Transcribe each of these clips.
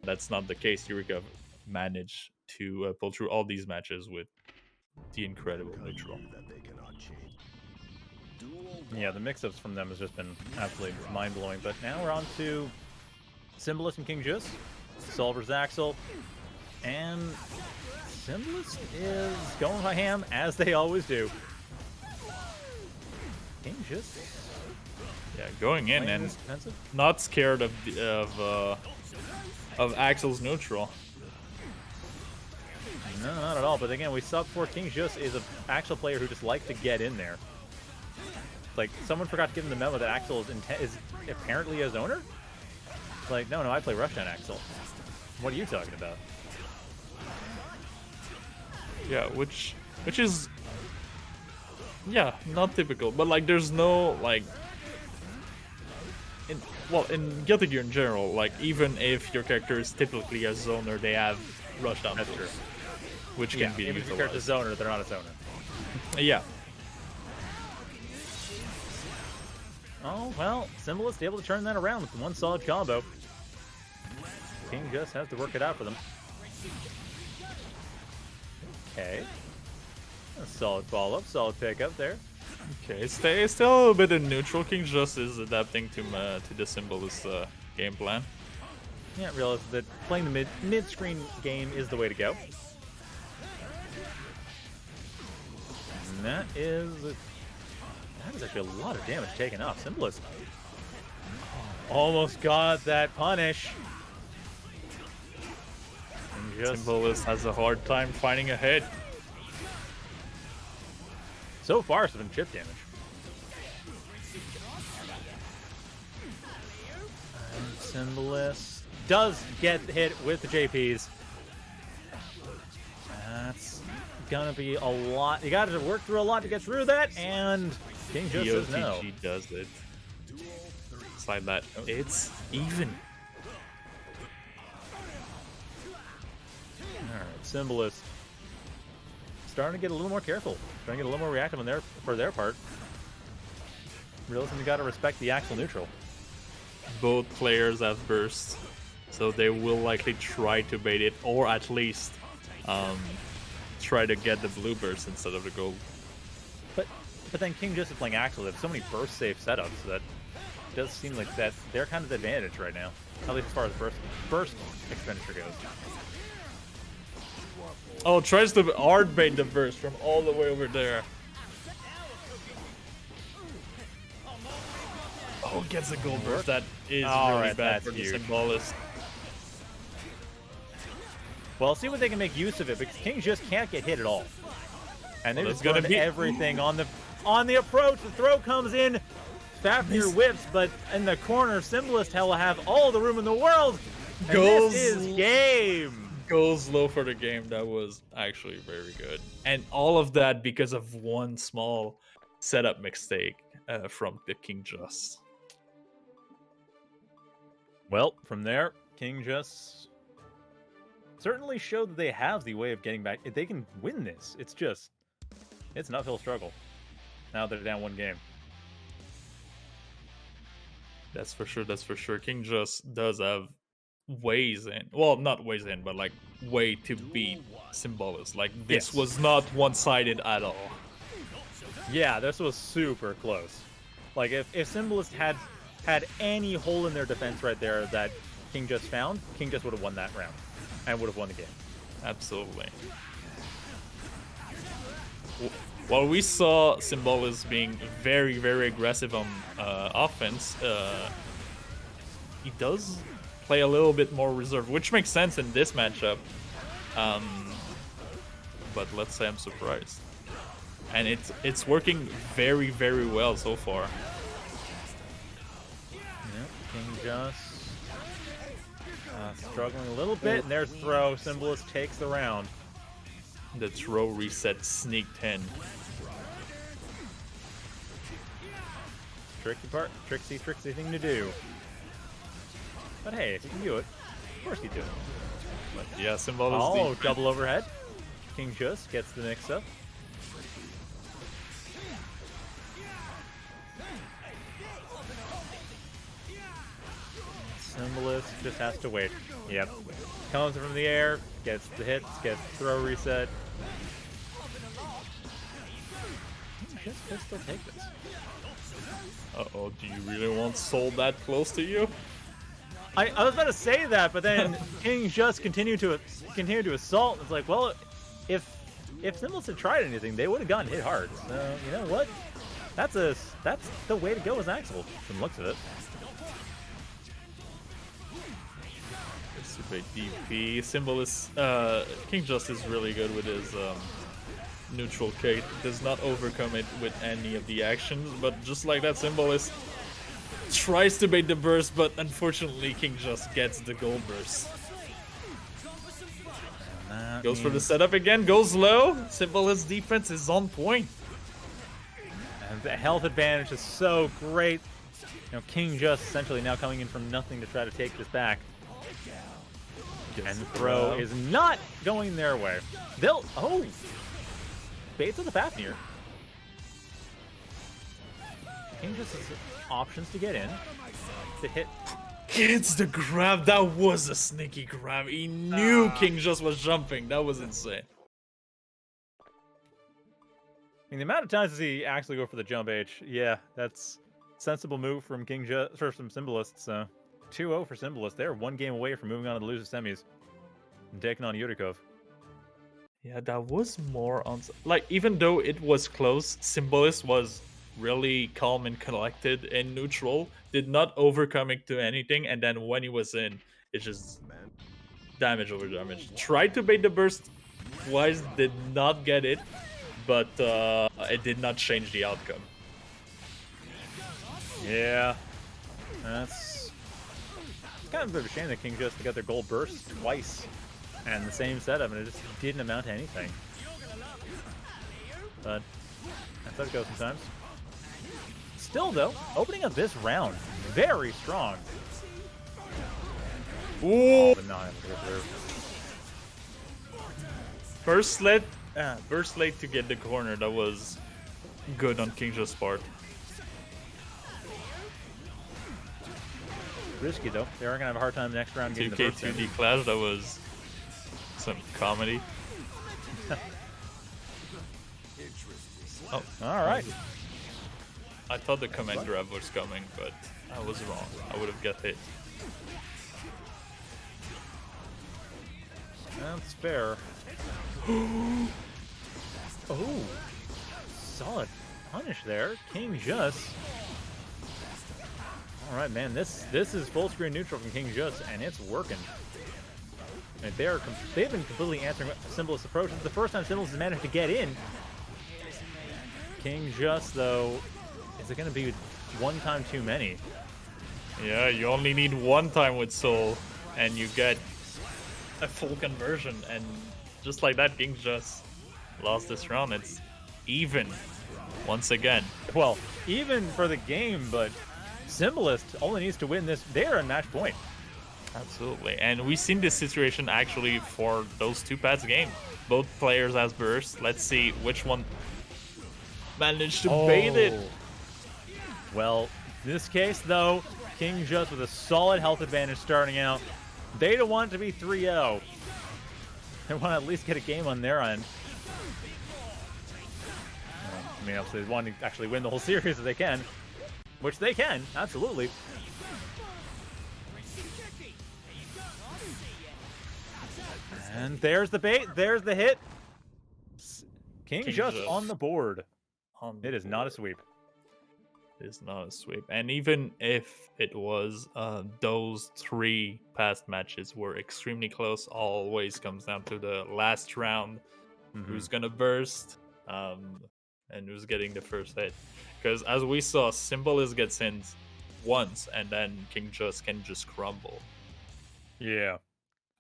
that's not the case. Eureka managed to pull through all these matches with the incredible neutral. Yeah, the mix-ups from them has just been absolutely mind-blowing. But now we're on to Symbolist and KingJus, Solver's Axel, and Symbolist is going by ham, as they always do. KingJus, yeah, going in and not scared of Axel's neutral. No, not at all. But again, we saw before KingJus is an actual player who just likes to get in there. Like, someone forgot to give him the memo that Axel is apparently his owner? Like, no, I play Russian Axel. What are you talking about? Yeah, which is, yeah, not typical. But, like, there's no, like, in Guilty Gear in general, like, even if your character is typically a zoner, they have rushdown tools, which can be utilized. If your character's a zoner, they're not a zoner. Yeah. Oh, well, Symbolist able to turn that around with one solid combo. KingJus has to work it out for them. Okay. A solid follow-up, solid pickup there. Okay, still a little bit in neutral. KingJus is adapting to the Symbolist game plan. Yeah, realize that playing the mid-screen game is the way to go. And that is actually a lot of damage taken off. Symbolist almost got that punish. Symbolist has a hard time finding a hit. So far, it's been chip damage. And Symbolist does get hit with the JPs. That's gonna be a lot. You gotta work through a lot to get through that, and KingJus says no. EOTG does it. It's like that. It's even. Alright, Symbolist starting to get a little more careful. Trying to get a little more reactive on for their part. Realizing you gotta respect the Axel neutral. Both players have bursts, so they will likely try to bait it, or at least try to get the blue burst instead of the gold. But then KingJus is playing Axel. They have so many burst safe setups that it does seem like that they're kind of the advantage right now. At least as far as burst expenditure goes. Oh, tries to hard bait the burst from all the way over there. Oh, gets a gold burst. That is really bad for the Symbolist. Well, see what they can make use of it, because KingJus can't get hit at all. And they're just going to be everything on the approach. The throw comes in. Fafnir whips, but in the corner, Symbolist will have all the room in the world. And this is game. Goes low for the game. That was actually very good. And all of that because of one small setup mistake from the KingJus. Well, from there, KingJus certainly showed that they have the way of getting back. If they can win this, it's an uphill struggle. Now they're down one game. That's for sure. KingJus does have ways in. Well, not ways in, but like way to beat Symbolist. Like this was not one-sided at all. Yeah, this was super close. Like if Symbolist had any hole in their defense right there that KingJus found, KingJus would have won that round and would have won the game. Absolutely. While we saw Symbolist being very, very aggressive on offense, he does play a little bit more reserved, which makes sense in this matchup. But let's say I'm surprised. And it's working very, very well so far. Yep, KingJus struggling a little bit, and there's throw. Symbolist takes the round. The throw reset sneaked in. Tricksy thing to do. But hey, if you can do it, of course you do it. But yeah, Symbolist. Double overhead. KingJus gets the mix up. Symbolist just has to wait. Yep. Comes from the air, gets the hits, gets throw reset. Just could still take this. Uh-oh, do you really want Soul that close to you? I was about to say that, but then TheKingJus continued to assault. It's like, well, if Symbolist had tried anything, they would have gotten hit hard. So you know what? That's the way to go as Axel from the looks of it. Super DP. Symbolist, TheKingJus is really good with his neutral K. Does not overcome it with any of the actions, but just like that, Symbolist tries to bait the burst, but unfortunately TheKingJus gets the gold burst. Goes for the setup again, goes low. Symbolist's defense is on point. And the health advantage is so great. You know, TheKingJus essentially now coming in from nothing to try to take this back. And the throw is not going their way. Baits with the Fafnir. TheKingJus has options to get in. To hit. Gets the grab. That was a sneaky grab. He knew TheKingJus was jumping. That was insane. I mean, the amount of times does he actually go for the jump H? Yeah, that's a sensible move from TheKingJus, or from Symbolist. So 2-0 for Symbolist. They're one game away from moving on to the loser semis and taking on Yurikov. Yeah, that was more on... Like, even though it was close, Symbolist was really calm and collected in neutral, did not overcome it to anything, and then when he was in, it's just damage over damage. Tried to bait the burst twice, did not get it, but it did not change the outcome. Yeah, it's kind of a bit of a shame that TheKingJus got their gold burst twice and the same setup, and it just didn't amount to anything. But that's how it goes sometimes. Still, though, opening up this round, very strong. Ooh! But not able to get through. Burst late to get the corner. That was good on TheKingJus' part. Risky, though. They are going to have a hard time next round getting the burst in. 2K2D Clash, that was some comedy. Oh, all right. I thought the command grab was coming, but I was wrong. I would have got hit. That's fair. Oh, solid punish there. TheKingJus. All right, man. This is full screen neutral from TheKingJus, and it's working. And they've been completely answering Symbolist approach. It's the first time Symbolist has managed to get in. TheKingJus, though, is it going to be one time too many? Yeah, you only need one time with Soul, and you get a full conversion, and just like that, TheKingJus lost this round. It's even once again. Well, even for the game, but Symbolist only needs to win this. They're on match point. Absolutely, and we've seen this situation actually for those two past games. Both players has burst. Let's see which one managed to bait it. Well, in this case, though, TheKingJus with a solid health advantage starting out. They don't want it to be 3-0. They want to at least get a game on their end. I mean, obviously, they want to actually win the whole series if they can. Which they can, absolutely. And there's the bait, there's the hit. TheKingJus on the board. It is not a sweep. It is not a sweep. And even if it was, those three past matches were extremely close. Always comes down to the last round. Who's gonna burst, and who's getting the first hit. Because as we saw, Symbolist gets in once, and then TheKingJus can just crumble. Yeah.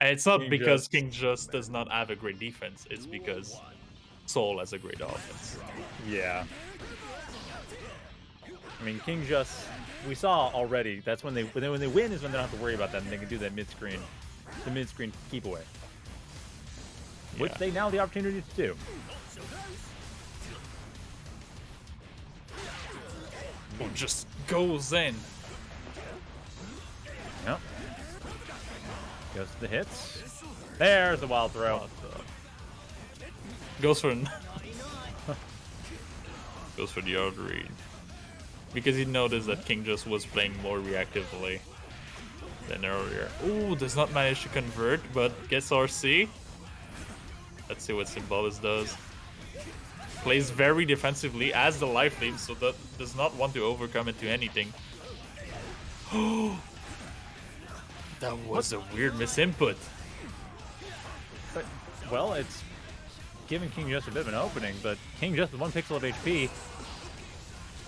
And it's not because TheKingJus does not have a great defense. It's because Soul has a great offense. Yeah. I mean, TheKingJus, we saw already. That's when they win is when they don't have to worry about that, and they can do that mid-screen, the mid-screen keep away, which they now have the opportunity to do. Just goes in. Yep. Goes to the hits. There's the wild throw. Goes for goes for the other read. Because he noticed that KingJus was playing more reactively than earlier. Ooh, does not manage to convert, but gets RC. Let's see what Symbolist does. Plays very defensively as the life lead, so that does not want to overcome into anything. That was a weird misinput. But, well, it's giving KingJus a bit of an opening, but KingJus with 1 pixel of HP.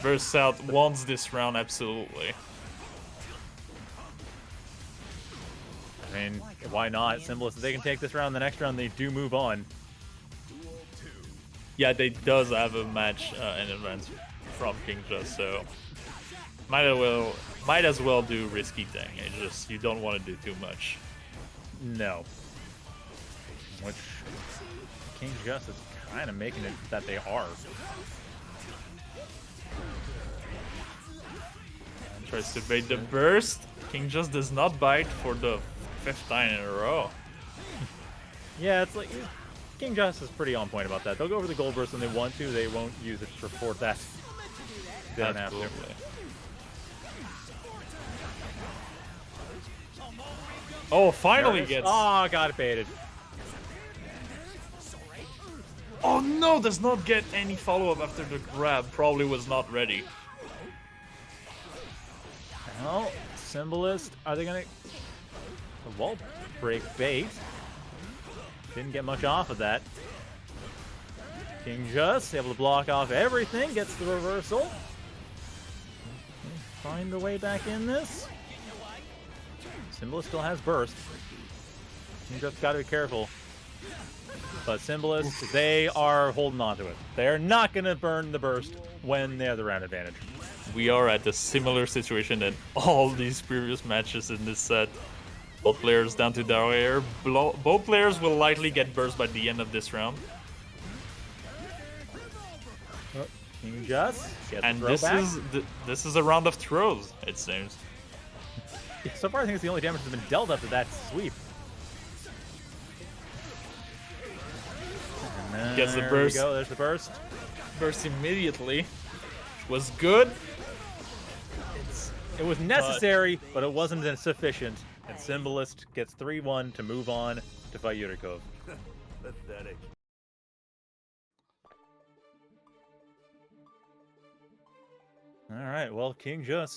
Versus South wants this round, absolutely. I mean, why not? Symbolist, if they can take this round, the next round they do move on. Yeah, they does have a match in advance from KingJus, so might as well do risky thing. It's just you don't want to do too much. No. Which KingJus is kind of making it that they are. Tries to bait the burst. KingJus does not bite for the 5th time in a row. Yeah, it's like KingJus is pretty on point about that. They'll go over the gold burst when they want to. They won't use it for 4th that. They don't have to. Oh, finally gets. Oh, got it baited. Oh no, does not get any follow-up after the grab. Probably was not ready. Well, Symbolist, are they gonna... The wall break bait. Didn't get much off of that. KingJus able to block off everything, gets the reversal. Find a way back in this. Symbolist still has burst. KingJus gotta be careful. But Symbolist, they are holding on to it. They're not gonna burn the burst when they have the round advantage. We are at a similar situation in all these previous matches in this set. Both players down to their air. Both players will likely get burst by the end of this round. KingJus gets and throw back. This is a round of throws, it seems. Yeah, so far, I think it's the only damage that's been dealt after that sweep. Gets the burst. There we go. There's the burst. Burst immediately. Was good. It was necessary, but it wasn't sufficient. And Symbolist gets 3-1 to move on to fight Yurikov. Pathetic. All right, well, KingJus